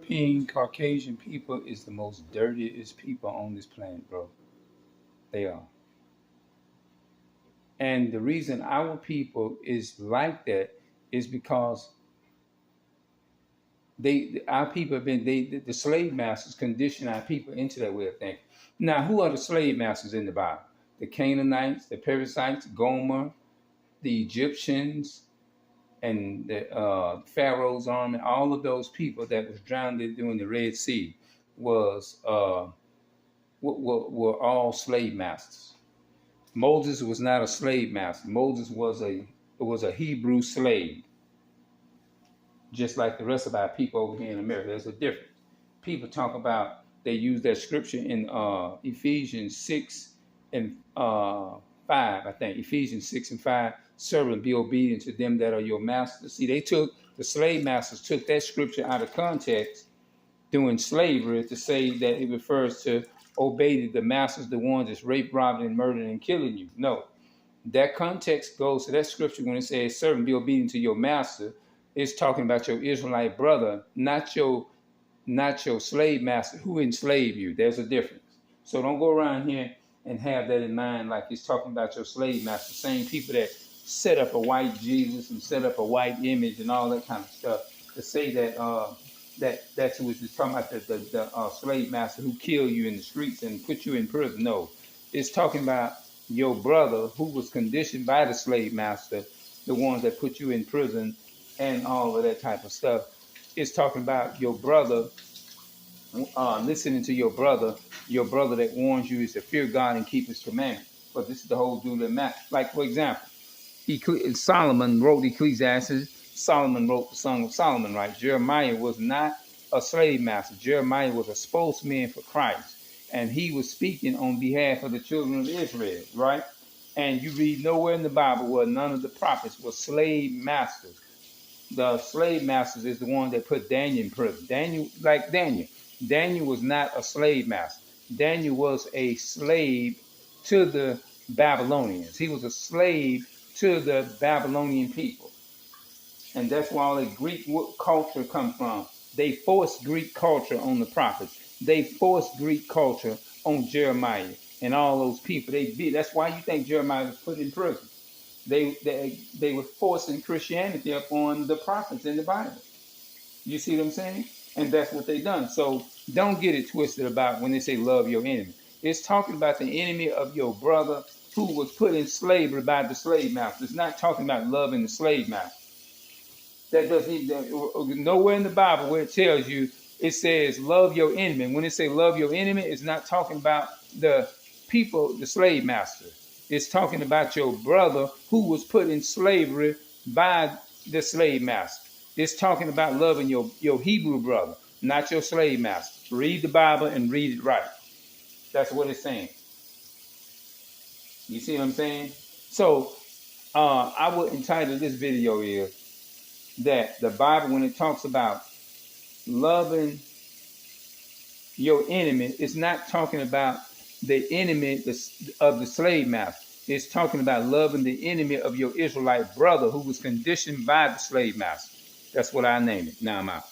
European Caucasian people is the most dirtiest people on this planet, bro. They are. And the reason our people is like that is because our people have been the slave masters conditioned our people into that way of thinking. Now, who are the slave masters in the Bible? The Canaanites, the Perizzites, Gomer, the Egyptians, and the Pharaoh's army. All of those people that was drowned during the Red Sea were all slave masters. Moses was not a slave master. Moses was a Hebrew slave, just like the rest of our people over here in America. There's a difference. People talk about, they use that scripture in Ephesians 6 and 5, I think. Ephesians 6 and 5, servant, be obedient to them that are your masters. See, the slave masters took that scripture out of context during slavery to say that it refers to obey the masters, the ones that's raped, robbing, and murdering and killing you. No. That context goes to that scripture when it says, servant, be obedient to your master. It's talking about your Israelite brother, not your slave master who enslaved you. There's a difference. So don't go around here and have that in mind like it's talking about your slave master. Same people that set up a white Jesus and set up a white image and all that kind of stuff to say that that's who it's talking about, the slave master who killed you in the streets and put you in prison. No, it's talking about your brother who was conditioned by the slave master, the ones that put you in prison and all of that type of stuff. It's talking about your brother, listening to your brother that warns you is to fear God and keep his commandments. But this is the whole dude that matters. Like, for example, Solomon wrote Ecclesiastes. Solomon wrote the Song of Solomon, right? Jeremiah was not a slave master. Jeremiah was a spokesman for Christ. And he was speaking on behalf of the children of Israel, right? And you read nowhere in the Bible where none of the prophets were slave masters. The slave masters is the one that put Daniel in prison. Daniel was not a slave master. Daniel was a slave to the Babylonians. He was a slave to the Babylonian people. And that's where all the Greek culture comes from. They forced Greek culture on the prophets. They forced Greek culture on Jeremiah and all those people. That's why you think Jeremiah was put in prison. They were forcing Christianity upon the prophets in the Bible. You see what I'm saying? And that's what they done. So don't get it twisted about when they say love your enemy. It's talking about the enemy of your brother who was put in slavery by the slave master. It's not talking about loving the slave master. That doesn't nowhere in the Bible where it tells you, it says love your enemy. When it say love your enemy, it's not talking about the people, the slave master. It's talking about your brother who was put in slavery by the slave master. It's talking about loving your Hebrew brother, not your slave master. Read the Bible and read it right. That's what it's saying. You see what I'm saying? So I would entitle this video is that the Bible, when it talks about loving your enemy, it's not talking about the enemy of the slave master. It's talking about loving the enemy of your Israelite brother who was conditioned by the slave master. That's what I name it. Now I'm out.